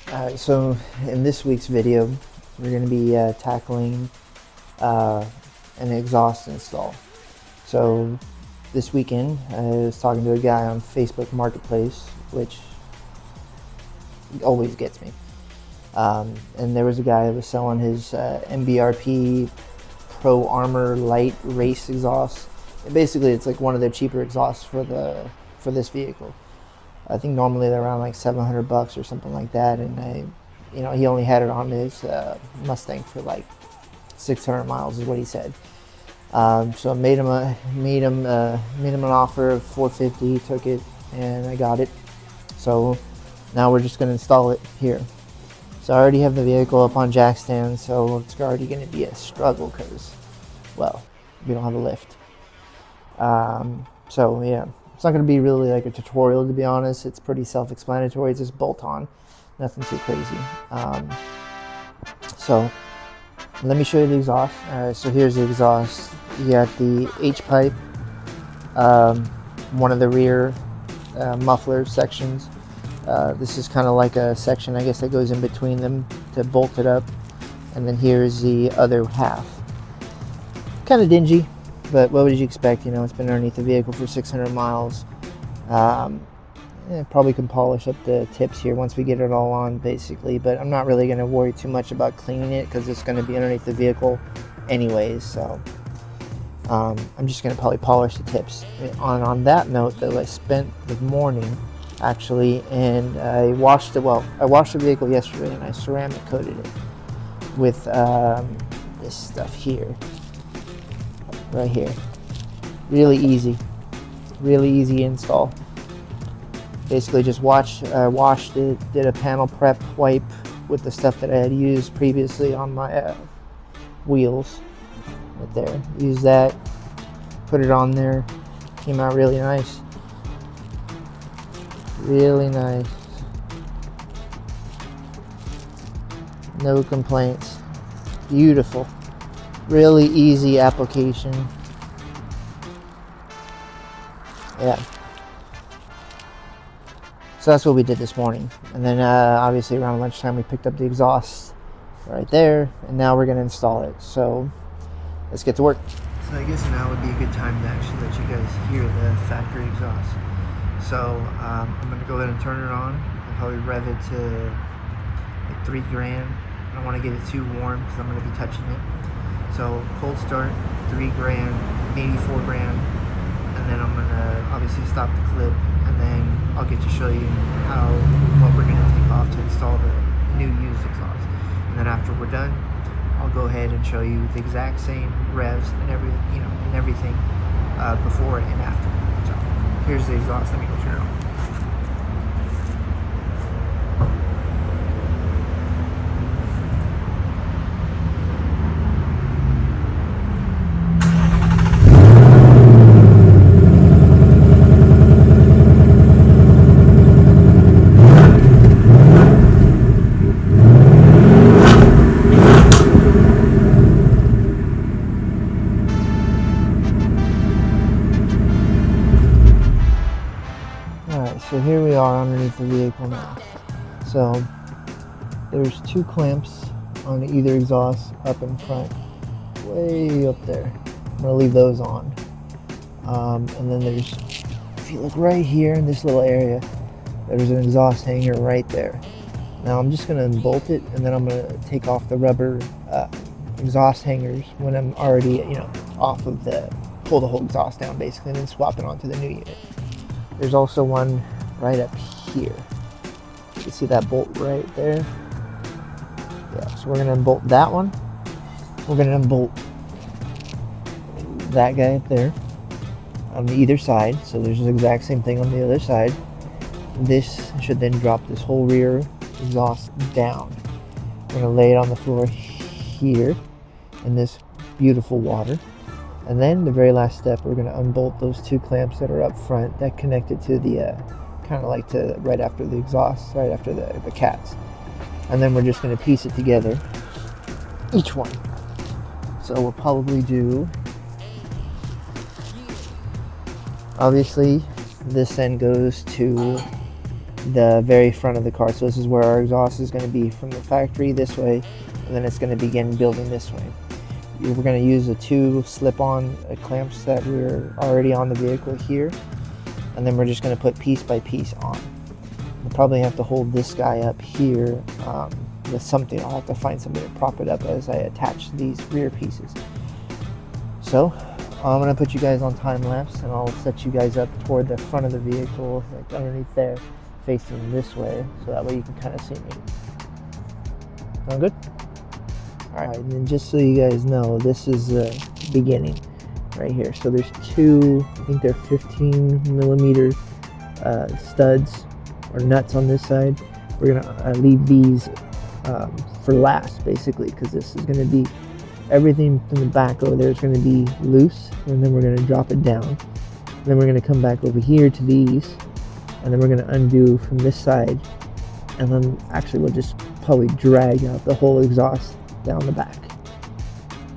Alright, so in this week's video, we're going to be tackling an exhaust install. So this weekend, I was talking to a guy on Facebook Marketplace, which always gets me. And there was a guy that was selling his MBRP Pro Armor Light Race exhaust. And basically, it's like one of their cheaper exhausts for this vehicle. I think normally they're around like $700 or something like that, and he only had it on his Mustang for like 600 miles, is what he said. So I made him an offer of $450. He took it, and I got it. So now we're just going to install it here. So I already have the vehicle up on jack stand, so it's already going to be a struggle because, well, we don't have a lift. So yeah. It's not going to be really like a tutorial, to be honest. It's pretty self-explanatory. It's just bolt on, nothing too crazy. So let me show you the exhaust. So here's the exhaust. You got the H pipe, one of the rear muffler sections. This is kind of like a section, I guess, that goes in between them to bolt it up. And then here's the other half. Kind of dingy. But what would you expect? It's been underneath the vehicle for 600 miles. Probably can polish up the tips here once we get it all on, basically. But I'm not really going to worry too much about cleaning it because it's going to be underneath the vehicle anyways. So I'm just going to probably polish the tips. On that note, though, I spent the morning actually, and I washed the vehicle yesterday, and I ceramic coated it with this stuff here. Right here. Really easy install. Basically just washed it, did a panel prep wipe with the stuff that I had used previously on my wheels. Right there. Used that, put it on there. Came out really nice. Really nice. No complaints. Beautiful. Really easy application. Yeah. So that's what we did this morning. And then obviously around lunchtime we picked up the exhaust right there. And now we're going to install it. So let's get to work. So I guess now would be a good time to actually let you guys hear the factory exhaust. So I'm going to go ahead and turn it on. I'll probably rev it to like 3 grand. I don't want to get it too warm because I'm going to be touching it. So cold start, 3 grand, maybe 4 grand, and then I'm gonna obviously stop the clip, and then I'll get to show you what we're gonna take off to install the new used exhaust. And then after we're done, I'll go ahead and show you the exact same revs and everything before and after. So here's the exhaust. Let me go turn it on. So here we are underneath the vehicle now. So there's 2 clamps on either exhaust up in front, way up there. I'm gonna leave those on. And then there's, if you look right here in this little area, there's an exhaust hanger right there. Now I'm just gonna unbolt it, and then I'm gonna take off the rubber exhaust hangers when I'm already, off of pull the whole exhaust down basically, and then swap it onto the new unit. There's also one right up here. You see that bolt right there? Yeah, so we're gonna unbolt that one. We're gonna unbolt that guy up there on either side. So there's the exact same thing on the other side. This should then drop this whole rear exhaust down. We're gonna lay it on the floor here in this beautiful water. And then the very last step, we're going to unbolt those 2 clamps that are up front that connected to the kind of like to right after the exhaust, right after the cats. And then we're just going to piece it together, each one. So we'll probably do, obviously this end goes to the very front of the car. So this is where our exhaust is going to be from the factory this way, and then it's going to begin building this way. We're going to use the 2 slip-on clamps that we're already on the vehicle here, and then we're just going to put piece by piece on. We'll probably have to hold this guy up here with something. I'll have to find something to prop it up as I attach these rear pieces. So I'm going to put you guys on time lapse, and I'll set you guys up toward the front of the vehicle, like underneath there, facing this way, so that way you can kind of see me. Sound good? Alright, and then just so you guys know, this is the beginning right here. So there's 2, I think they're 15 millimeter studs or nuts on this side. We're gonna leave these for last, basically, because this is gonna be, everything from the back over there is gonna be loose, and then we're gonna drop it down. And then we're gonna come back over here to these, and then we're gonna undo from this side, and then actually we'll just probably drag out the whole exhaust down the back.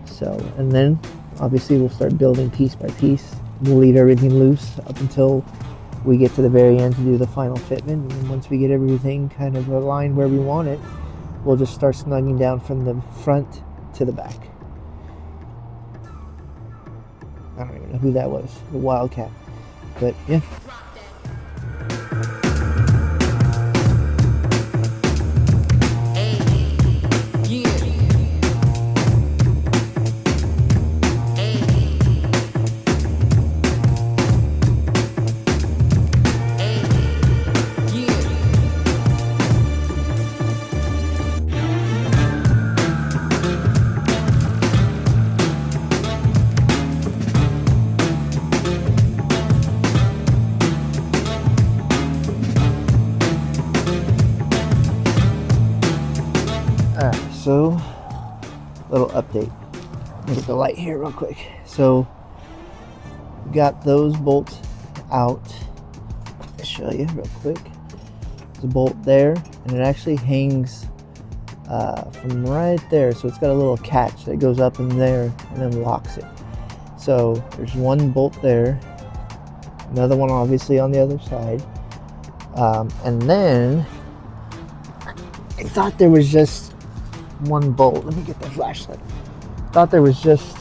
So, and then obviously we'll start building piece by piece. We'll leave everything loose up until we get to the very end to do the final fitment, and then once we get everything kind of aligned where we want it, we'll just start snugging down from the front to the back. I don't even know who that was, the Wildcat, but yeah. Alright, so little update. Let me get the light here real quick. So got those bolts out. I'll show you real quick. There's a bolt there, and it actually hangs from right there. So it's got a little catch that goes up in there and then locks it. So there's one bolt there, another one obviously on the other side, and then I thought there was just one bolt. Let me get the flashlight. Thought there was just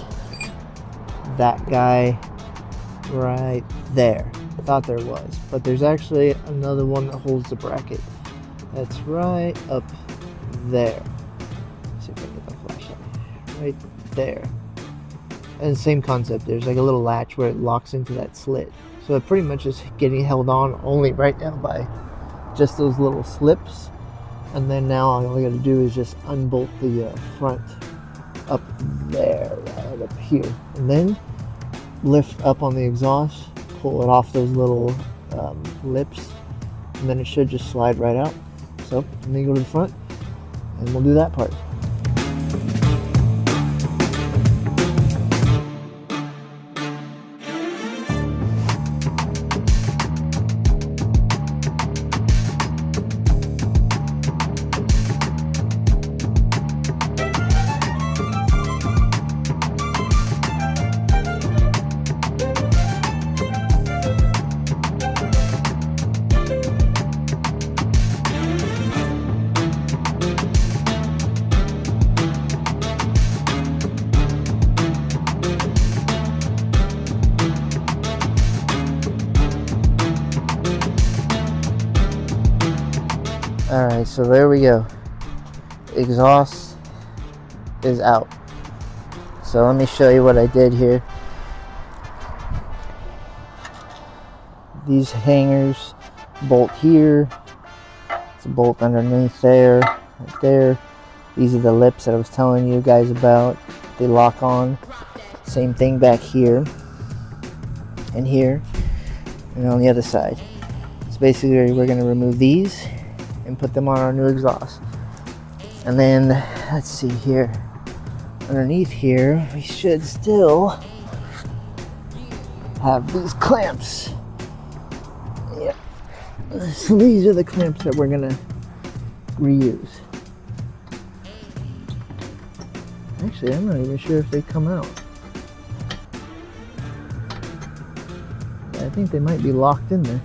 that guy right there. I thought there was, but there's actually another one that holds the bracket. That's right up there. Let's see if I can get the flashlight. Right there. And same concept. There's like a little latch where it locks into that slit. So it pretty much is getting held on only right now by just those little slips. And then now all I got to do is just unbolt the front up there, right up here, and then lift up on the exhaust, pull it off those little lips, and then it should just slide right out. So let me go to the front, and we'll do that part. Alright, so there we go. Exhaust is out. So let me show you what I did here. These hangers bolt here. It's a bolt underneath there, right there. These are the lips that I was telling you guys about. They lock on. Same thing back here and here and on the other side. So basically we're going to remove these and put them on our new exhaust. And then let's see here, underneath here we should still have these clamps. Yep. So these are the clamps that we're gonna reuse. Actually, I'm not even sure if they come out. I think they might be locked in there.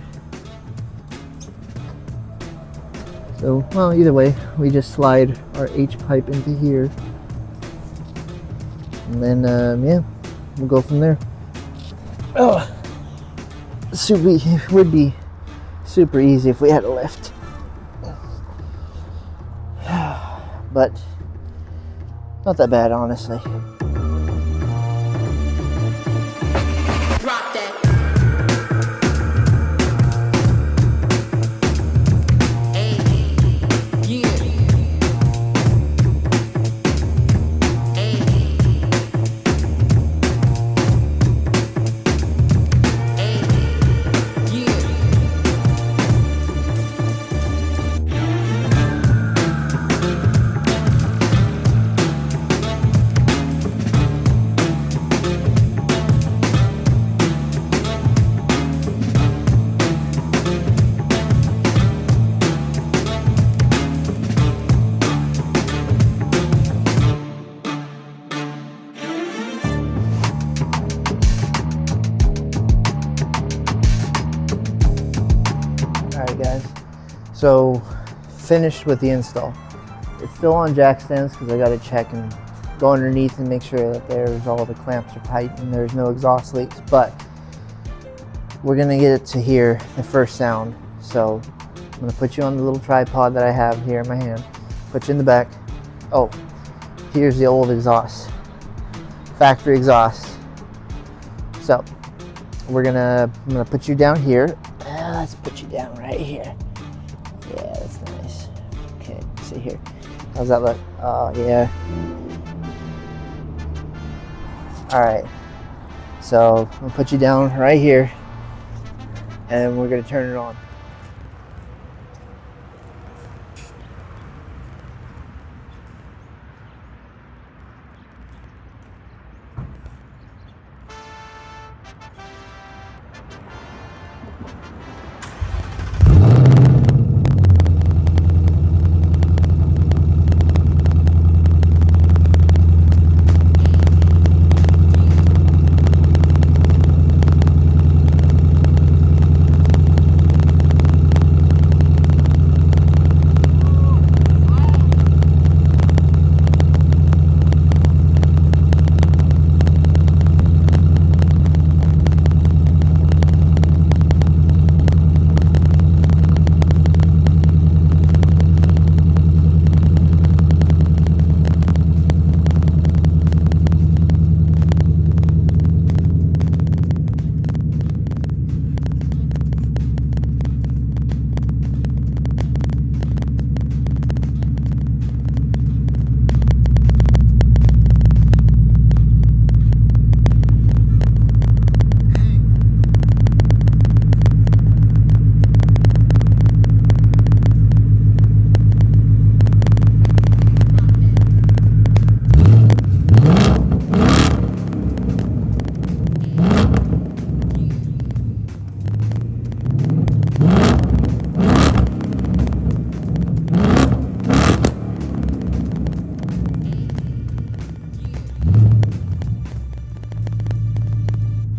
So, well, either way, we just slide our H pipe into here, and then yeah, we'll go from there. Oh, it would be super easy if we had a lift, but not that bad, honestly. Drop that. Alright guys, so finished with the install. It's still on jack stands because I got to check and go underneath and make sure that all the clamps are tight and there's no exhaust leaks, but we're going to get it to hear the first sound. So I'm going to put you on the little tripod that I have here in my hand, put you in the back. Oh, here's the old exhaust, factory exhaust. So I'm gonna put you down here. Let's put you down right here. Yeah, that's nice. Okay, see here. How's that look? Oh yeah. All right. So I'm gonna put you down right here, and we're gonna turn it on.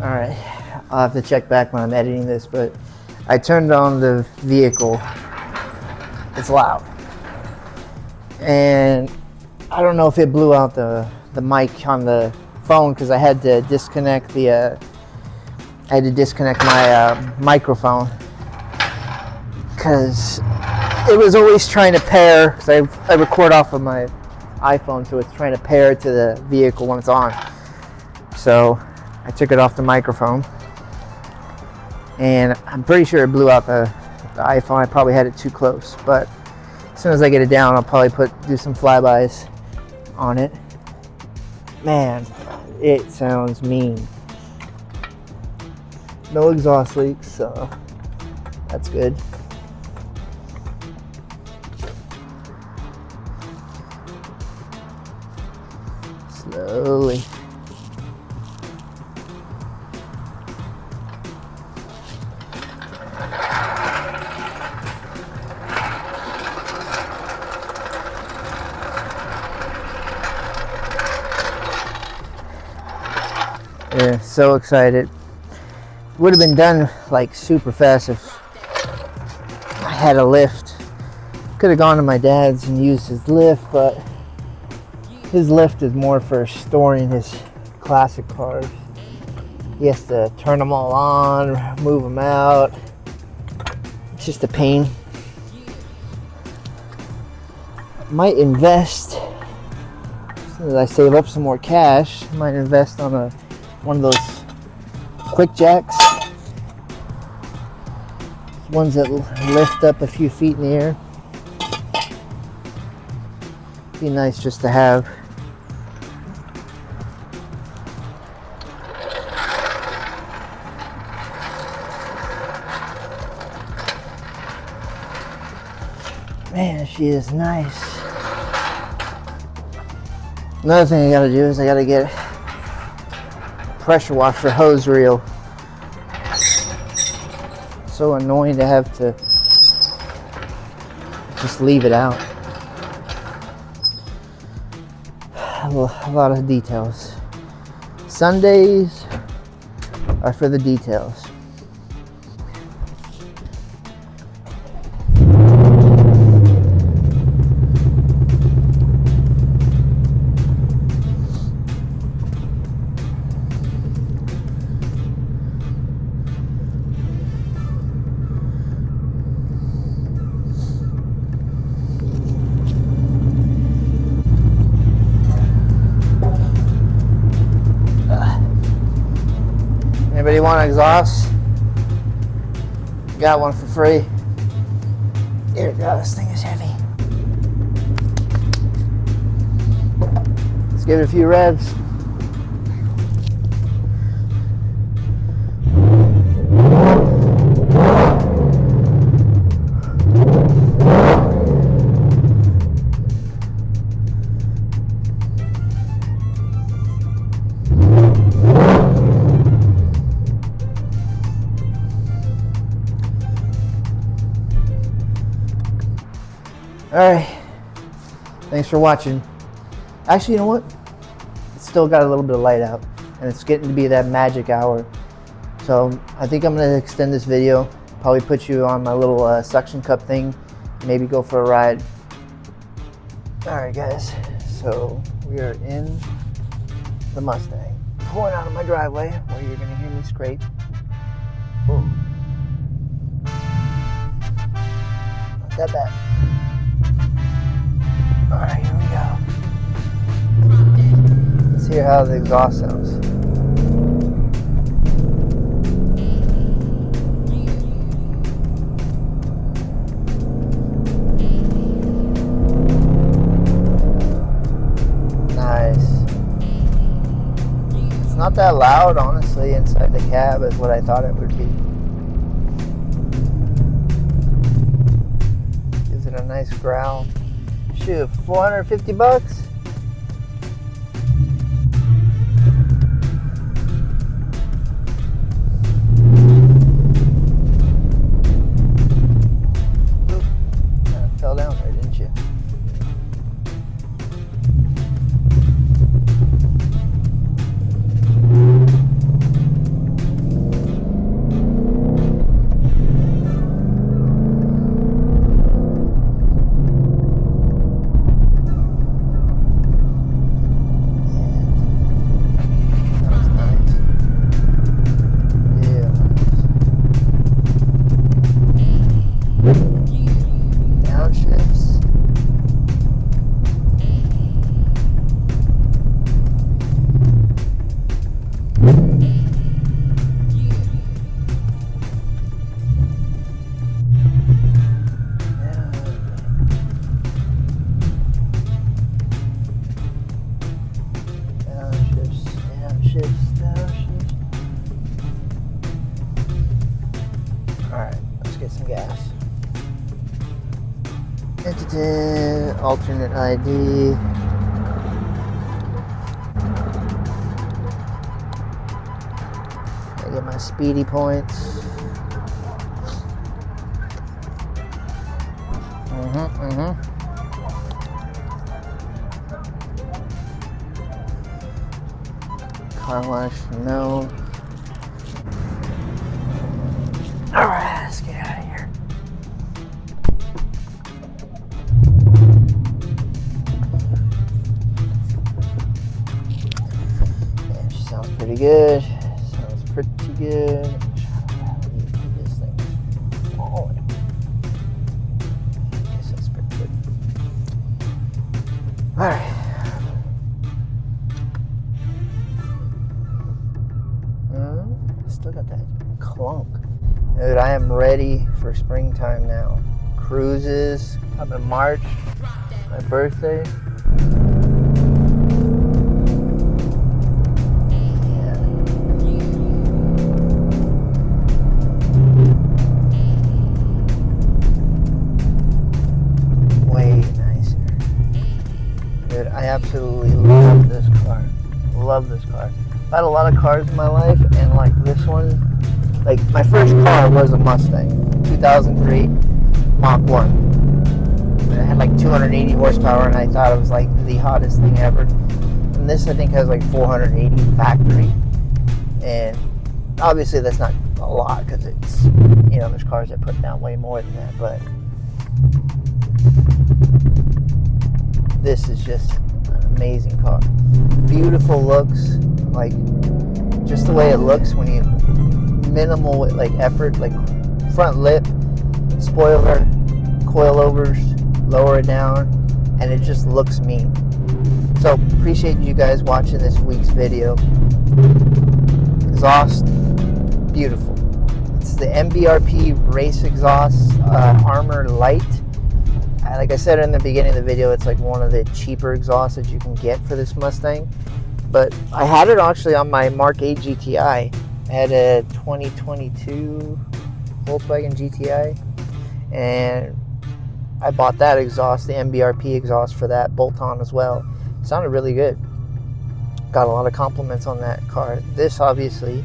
Alright, I'll have to check back when I'm editing this, but I turned on the vehicle. It's loud. And I don't know if it blew out the mic on the phone because I had to disconnect my microphone because it was always trying to pair, because I record off of my iPhone, so it's trying to pair to the vehicle when it's on. So I took it off the microphone, and I'm pretty sure it blew out the iPhone. I probably had it too close, but as soon as I get it down, I'll probably do some flybys on it. Man, it sounds mean. No exhaust leaks, so that's good. Slowly. Yeah, so excited. Would have been done like super fast if I had a lift Could have gone to my dad's and used his lift, but his lift is more for storing his classic cars. He has to turn them all on, move them out. It's just a pain. Might invest, as I save up some more cash, might invest on one of those quick jacks. Ones that lift up a few feet in the air. Be nice just to have. Man, she is nice. Another thing I gotta do is I gotta get a pressure washer hose reel. So annoying to have to just leave it out. A lot of details. Sundays are for the details. Anybody want an exhaust? Got one for free. Here we go, this thing is heavy. Let's give it a few revs. Alright, thanks for watching. Actually, you know what? It's still got a little bit of light out, and it's getting to be that magic hour. So I think I'm going to extend this video, probably put you on my little suction cup thing, maybe go for a ride. Alright guys, so we are in the Mustang. Pulling out of my driveway, where you're going to hear me scrape. Boom. Not that bad. Alright, here we go. Let's hear how the exhaust sounds. Nice. It's not that loud, honestly, inside the cab is what I thought it would be. Gives it a nice growl. Shoot, 450 bucks? Oop, fell down there, didn't you? Alright, let's get some gas. Entity, alternate ID. I get my speedy points. Car wash, no. Alright, let's get out of here. good. Sounds pretty good. Let me keep this thing falling. I guess that's pretty good. Alright. Still got that clunk. Dude, I am ready for springtime now. Cruises coming March. My birthday. I absolutely love this car. Love this car. I've had a lot of cars in my life, and like this one, like my first car was a Mustang, 2003 Mach 1. It had like 280 horsepower, and I thought it was like the hottest thing ever. And this I think has like 480 factory, and obviously that's not a lot because it's, you know, there's cars that put down way more than that, but this is just an amazing car. Beautiful looks, like just the way it looks when you minimal like effort, like front lip, spoiler, coilovers, lower it down, and it just looks mean. So appreciate you guys watching this week's video. Exhaust, beautiful. It's the MBRP race exhaust, Armor Light. Like I said in the beginning of the video, it's like one of the cheaper exhausts that you can get for this Mustang. But I had it actually on my Mark 8 GTI. I had a 2022 Volkswagen GTI, and I bought that exhaust, the MBRP exhaust for that, bolt-on as well. It sounded really good. Got a lot of compliments on that car. This obviously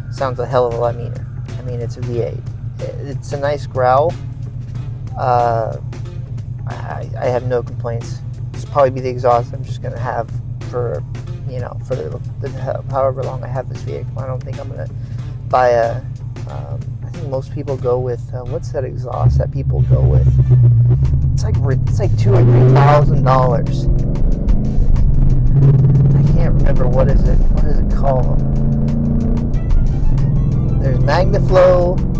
sounds a hell of a lot meaner. I mean, it's a V8. It's a nice growl. I have no complaints. This will probably be the exhaust I'm just gonna have for, you know, for the however long I have this vehicle. I don't think I'm gonna buy a. I think most people go with what's that exhaust that people go with? It's like $2,000 or $3,000. I can't remember what is it. What is it called? There's MagnaFlow.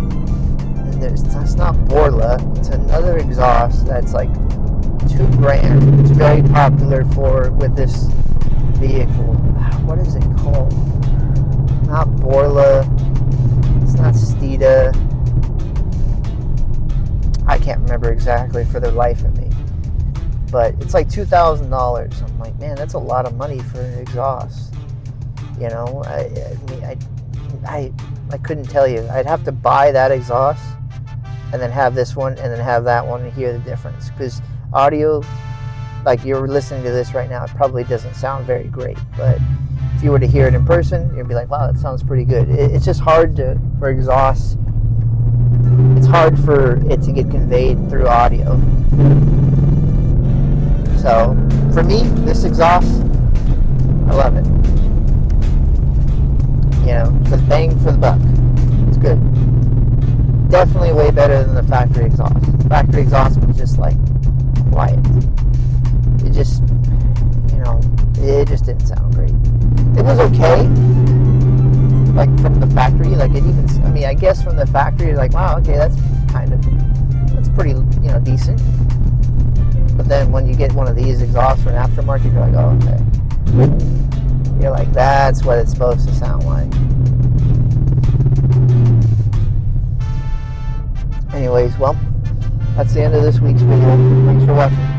It's not Borla. It's another exhaust that's like $2,000. It's very popular with this vehicle. What is it called? Not Borla. It's not Steeda. I can't remember exactly for the life of me. But it's like $2,000. I'm like, man, that's a lot of money for an exhaust. You know, I couldn't tell you. I'd have to buy that exhaust and then have this one and then have that one and hear the difference. Because audio, like you're listening to this right now, it probably doesn't sound very great. But if you were to hear it in person, you'd be like, wow, that sounds pretty good. It's just hard for exhaust. It's hard for it to get conveyed through audio. So for me, this exhaust, I love it. You know, it's a bang for the buck. It's good. Definitely way better than the factory exhaust. Factory exhaust was just like quiet. It just, you know, it just didn't sound great. It was okay, like from the factory. Like it even, I mean, I guess from the factory, like, wow, okay, that's pretty, you know, decent. But then when you get one of these exhausts from aftermarket, you're like, oh, okay. You're like, that's what it's supposed to sound like. Anyways, well, that's the end of this week's video. Thanks for watching.